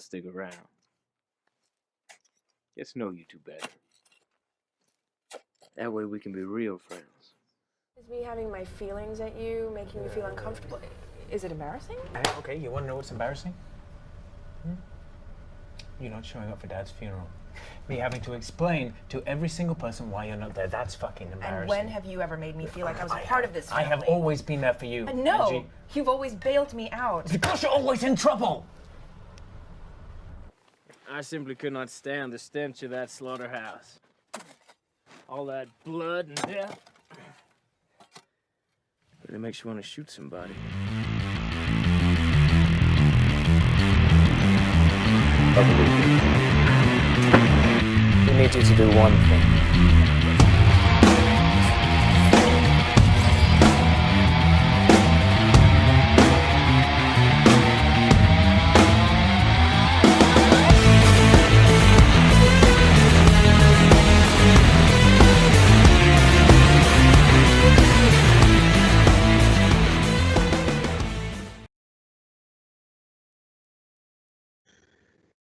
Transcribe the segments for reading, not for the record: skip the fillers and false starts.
stick around. Get to know you two better. That way we can be real friends. Is me having my feelings at you making you feel uncomfortable? Is it embarrassing? Okay, you want to know what's embarrassing? You're not showing up for Dad's funeral. Me having to explain to every single person why you're not there. That's fucking embarrassing. And when have you ever made me feel like I was a part of this family? I have always been there for you. No, Angie. you've always bailed me out. Because you're always in trouble! I simply could not stand the stench of that slaughterhouse. All that blood and death. Really makes you want to shoot somebody. We need you to do one thing.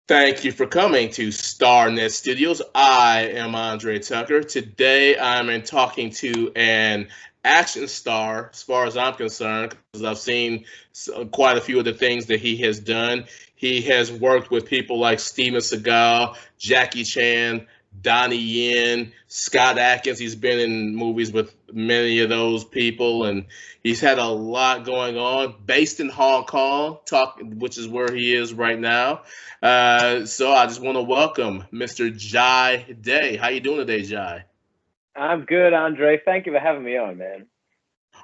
Thank you for coming to StarNet Studios. I am Andre Tucker. Today I'm talking to an action star, as far as I'm concerned, because I've seen quite a few of the things that he has done. He has worked with people like Steven Seagal, Jackie Chan, Donnie Yen, Scott Adkins. He's been in movies with many of those people, and he's had a lot going on. Based in Hong Kong, which is where he is right now. So I just want to welcome Mr. Jai Day. How you doing today, Jai? I'm good, Andre. Thank you for having me on, man.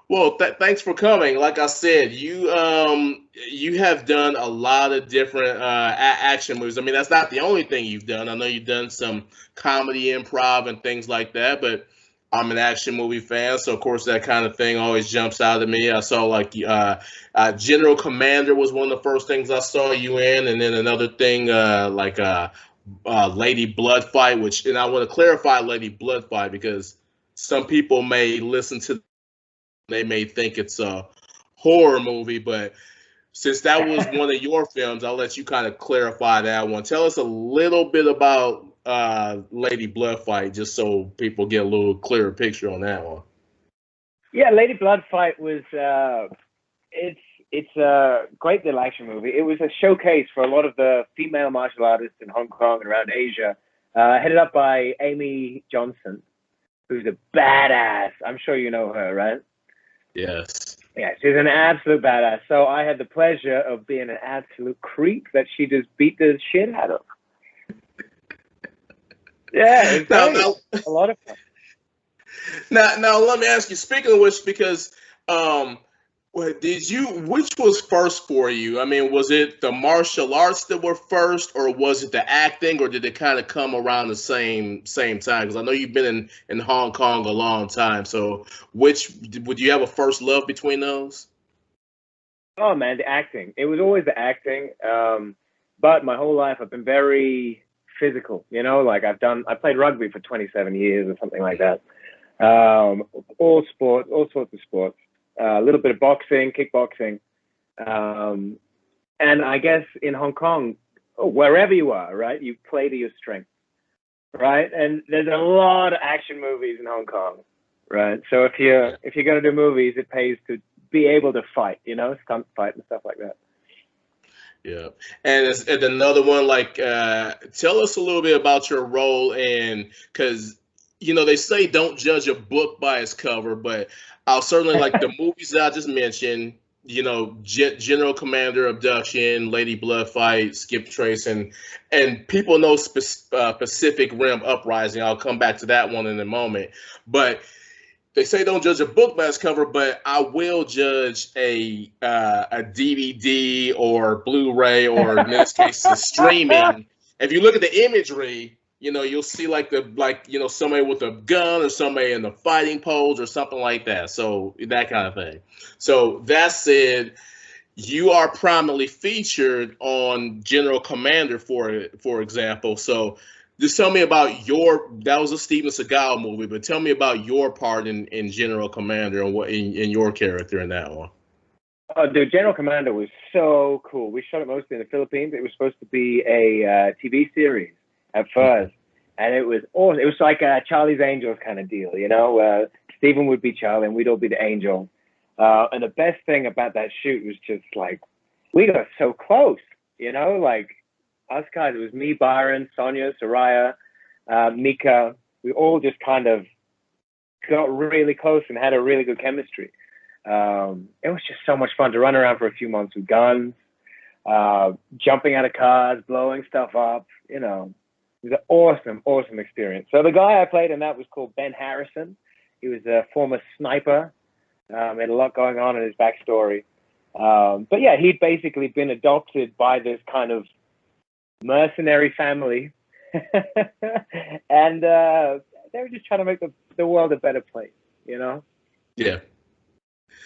Well, thanks for coming. Like I said, you have done a lot of different action movies. I mean, that's not the only thing you've done. I know you've done some comedy, improv, and things like that. But I'm an action movie fan, so of course that kind of thing always jumps out at me. I saw like General Commander was one of the first things I saw you in, and then another thing like Lady Blood Fight, and I want to clarify Lady Blood Fight because some people may listen to. They may think it's a horror movie, but since that was one of your films, I'll let you kind of clarify that one. Tell us a little bit about Lady Blood Fight, just so people get a little clearer picture on that one. Yeah, Lady Blood Fight was it's a great little action movie. It was a showcase for a lot of the female martial artists in Hong Kong and around Asia, headed up by Amy Johnson, who's a badass. I'm sure you know her, right? Yes. Yeah, she's an absolute badass. So I had the pleasure of being an absolute creep that she just beat the shit out of. Yeah, it's a lot of fun. Now, let me ask you. Speaking of which, because which was first for you? I mean, was it the martial arts that were first, or was it the acting, or did it kind of come around the same time? Because I know you've been in Hong Kong a long time. So, would you have a first love between those? Oh man, the acting. It was always the acting. But my whole life I've been very physical. You know, like I played rugby for 27 years or something like that. All sorts of sports. A little bit of boxing, kickboxing, and I guess in Hong Kong, wherever you are, right, you play to your strength, right? And there's a lot of action movies in Hong Kong, right? So if you're gonna do movies, it pays to be able to fight, you know, stunt fight and stuff like that. Yeah, and another one. Like, tell us a little bit about your role because you know they say don't judge a book by its cover, but I'll certainly like the movies that I just mentioned, you know, General Commander, Abduction, Lady Blood Fight, Skip Trace, and people know Pacific Rim Uprising. I'll come back to that one in a moment. But they say don't judge a book by its cover, but I will judge a DVD or Blu-ray, or in this case, a streaming. If you look at the imagery, you know, you'll see somebody with a gun or somebody in the fighting pose or something like that. So that kind of thing. So that said, you are prominently featured on General Commander, for example. So just tell me about that was a Steven Seagal movie, but tell me about your part in General Commander and what in your character in that one. Oh, dude, General Commander was so cool. We shot it mostly in the Philippines. It was supposed to be a TV series at first, and it was awesome. It was like a Charlie's Angels kind of deal, you know. Stephen would be Charlie, and we'd all be the angel. And the best thing about that shoot was just like we got so close, you know, like us guys. It was me, Byron, Sonia, Soraya, Mika. We all just kind of got really close and had a really good chemistry. It was just so much fun to run around for a few months with guns, jumping out of cars, blowing stuff up. You know, it was an awesome, awesome experience. So the guy I played in that was called Ben Harrison. He was a former sniper. Had a lot going on in his backstory. But yeah, he'd basically been adopted by this kind of mercenary family. And they were just trying to make the world a better place, you know? Yeah.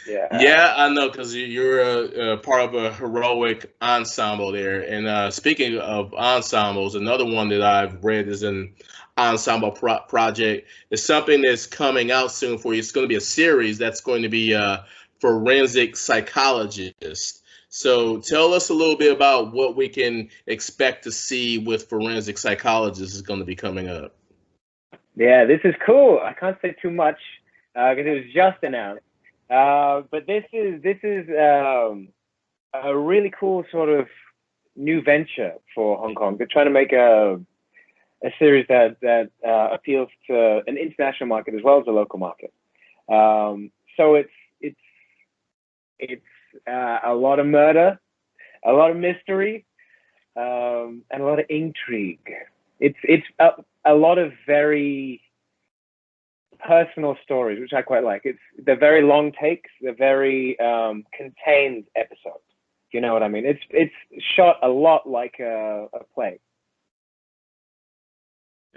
Yeah. Yeah, I know, because you're a part of a heroic ensemble there. And speaking of ensembles, another one that I've read is an ensemble project. It's something that's coming out soon for you. It's going to be a series that's going to be Forensic Psychologist. So tell us a little bit about what we can expect to see with Forensic Psychologist is going to be coming up. Yeah, this is cool. I can't say too much because it was just announced. But this is a really cool sort of new venture for Hong Kong. They're trying to make a series that appeals to an international market as well as a local market. So it's a lot of murder, a lot of mystery, and a lot of intrigue. It's a lot of very personal stories, which I quite like. They're very long takes. They're very contained episodes. Do you know what I mean? It's shot a lot like a play.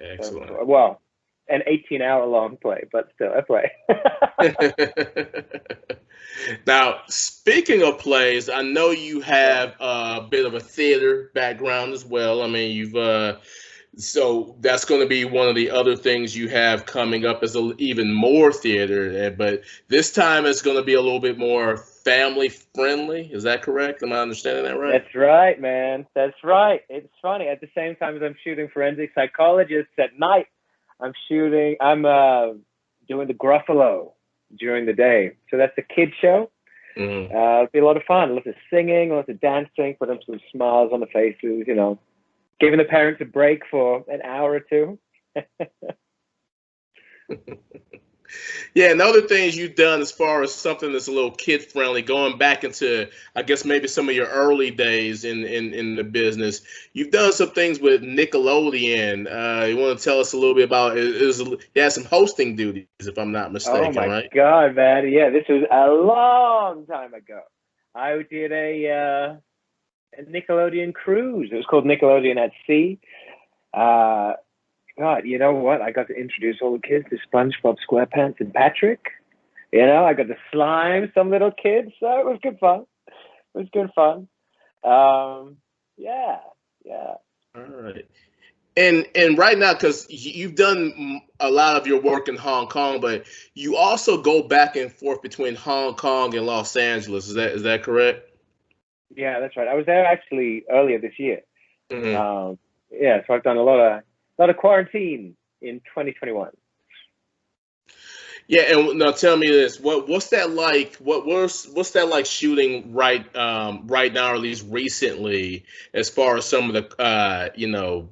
Excellent. So, well, an 18-hour-long play, but still a play. Now, speaking of plays, I know you have a bit of a theater background as well. I mean, you've so that's going to be one of the other things you have coming up as even more theater. But this time it's going to be a little bit more family friendly. Is that correct? Am I understanding that right? That's right, man. That's right. It's funny. At the same time as I'm shooting Forensic Psychologists at night, I'm doing the Gruffalo during the day. So that's a kid show. Mm-hmm. It'll be a lot of fun. Lots of singing, lots of dancing, put them some smiles on the faces, you know, giving the parents a break for an hour or two. Yeah, and other things you've done as far as something that's a little kid friendly, going back into, I guess, maybe some of your early days in the business. You've done some things with Nickelodeon. You want to tell us a little bit about it? You had some hosting duties, if I'm not mistaken, Oh my right? God, man. Yeah, this was a long time ago. I did a Nickelodeon cruise. It was called Nickelodeon at Sea. God, you know what? I got to introduce all the kids to SpongeBob SquarePants and Patrick. You know, I got to slime some little kids, so it was good fun. It was good fun. Yeah. All right. And right now, because you've done a lot of your work in Hong Kong, but you also go back and forth between Hong Kong and Los Angeles. Is that correct? Yeah, that's right. I was there actually earlier this year. Mm-hmm. Yeah, so I've done a lot of quarantine in 2021. Yeah, and now tell me this: what's that like? What's that like shooting right now, or at least recently, as far as some of the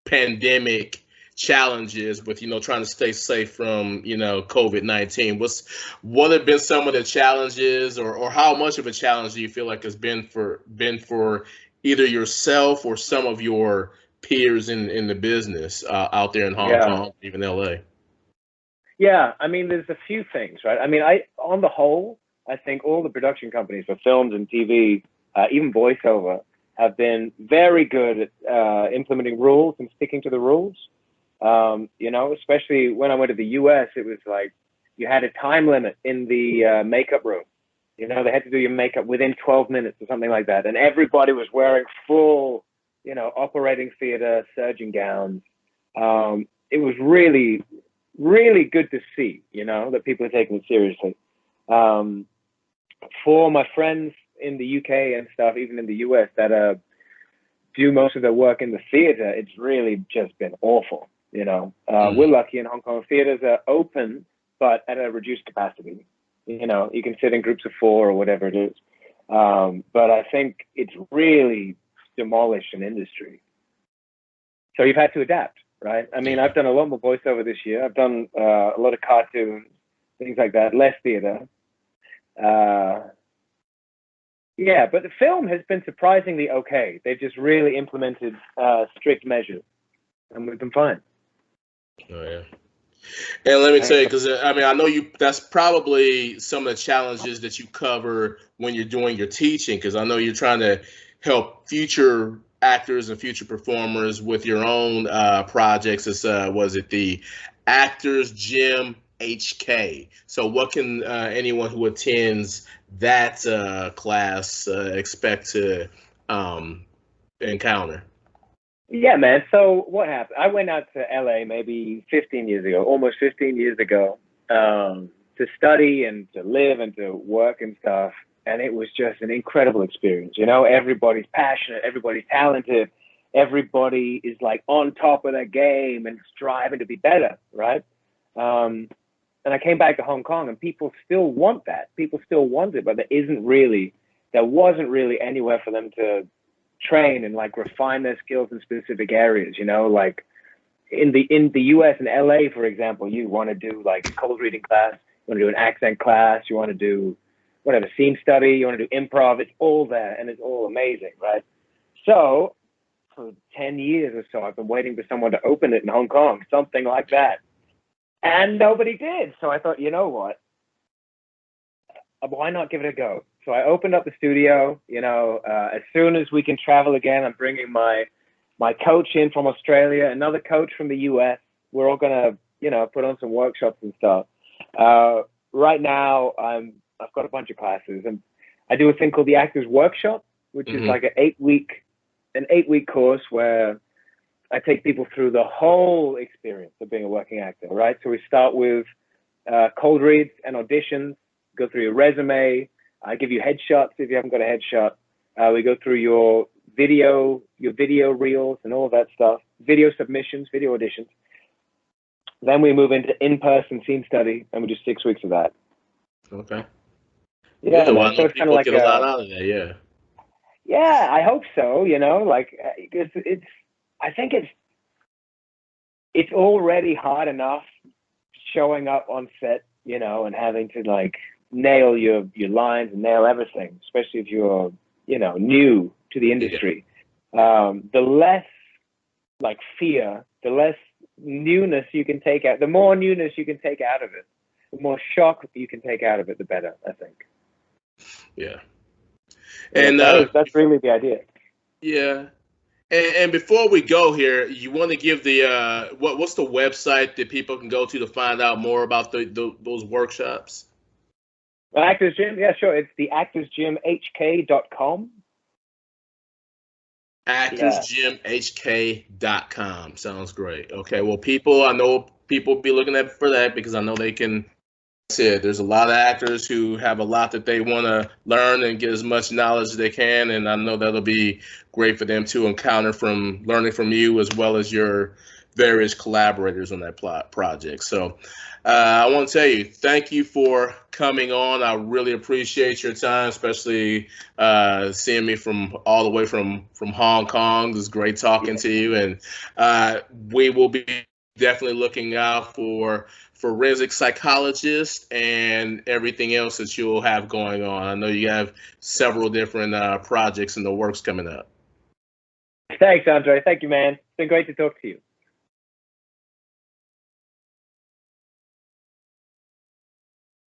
pandemic challenges with trying to stay safe from COVID-19. What have been some of the challenges, or how much of a challenge do you feel like has been for either yourself or some of your peers in the business out there in Hong Kong, even LA? Yeah, I mean, there's a few things, right? I mean, on the whole, I think all the production companies for films and TV, even voiceover, have been very good at implementing rules and sticking to the rules. Especially when I went to the US, it was like you had a time limit in the makeup room. They had to do your makeup within 12 minutes or something like that. And everybody was wearing full, operating theater surgeon gowns. It was really, really good to see, that people are taking it seriously. For my friends in the UK and stuff, even in the US, that do most of their work in the theater, it's really just been awful. You know, we're lucky in Hong Kong. Theaters are open, but at a reduced capacity. You know, you can sit in groups of 4 or whatever it is. But I think it's really demolished an industry. So you've had to adapt, right? I mean, I've done a lot more voiceover this year. I've done a lot of cartoons, things like that, less theater. Yeah, but the film has been surprisingly okay. They've just really implemented strict measures, and we've been fine. Oh, yeah. And let me tell you, because I mean, I know that's probably some of the challenges that you cover when you're doing your teaching, because I know you're trying to help future actors and future performers with your own projects. It's, was it the Actors Gym HK? So what can anyone who attends that class expect to encounter? Yeah, man. So what happened? I went out to LA maybe 15 years ago, almost 15 years ago, to study and to live and to work and stuff. And it was just an incredible experience. You know, everybody's passionate, everybody's talented, everybody is like on top of their game and striving to be better, right? And I came back to Hong Kong and people still want that. People still want it, but there wasn't really anywhere for them to train and like refine their skills in specific areas, you know, like in the US and LA, for example, you want to do like a cold reading class, you want to do an accent class, you want to do whatever, scene study, you want to do improv, it's all there and it's all amazing, right? So for 10 years or so, I've been waiting for someone to open it in Hong Kong, something like that. And nobody did. So I thought, you know what? Why not give it a go? So I opened up the studio, you know, as soon as we can travel again, I'm bringing my coach in from Australia, another coach from the US. We're all going to, you know, put on some workshops and stuff. Right now, I've got a bunch of classes and I do a thing called the Actors Workshop, which is like an 8-week course where I take people through the whole experience of being a working actor, right? So we start with cold reads and auditions, go through your resume. I give you headshots if you haven't got a headshot. We go through your video reels and all of that stuff, video submissions, video auditions. Then we move into in-person scene study, and we do 6 weeks of that. Okay. Yeah, well, so it's kind of like get a lot out of that, yeah. Yeah, I hope so. You know, like I think it's already hard enough showing up on set, you know, and having to like nail your lines and nail everything, especially if you're, you know, new to the industry. The less like fear, the less newness you can take out, the more newness you can take out of it, the more shock you can take out of it, the better, I think. Yeah. And that's really the idea. Yeah. And before we go here, you want to give the what's the website that people can go to find out more about those workshops? Actors Gym, yeah, sure. It's the actorsgymhk.com. actorsgymhk.com. Sounds great. Okay, well, I know people be looking at for that because I know they can. There's a lot of actors who have a lot that they want to learn and get as much knowledge as they can, and I know that'll be great for them to encounter from learning from you as well as your various collaborators on that project. So I want to tell you, thank you for coming on. I really appreciate your time, especially seeing me from all the way from Hong Kong. It was great talking to you, and we will be definitely looking out for Forensic Psychologist and everything else that you'll have going on. I know you have several different projects in the works coming up. Thanks, Andre. Thank you, man. It's been great to talk to you.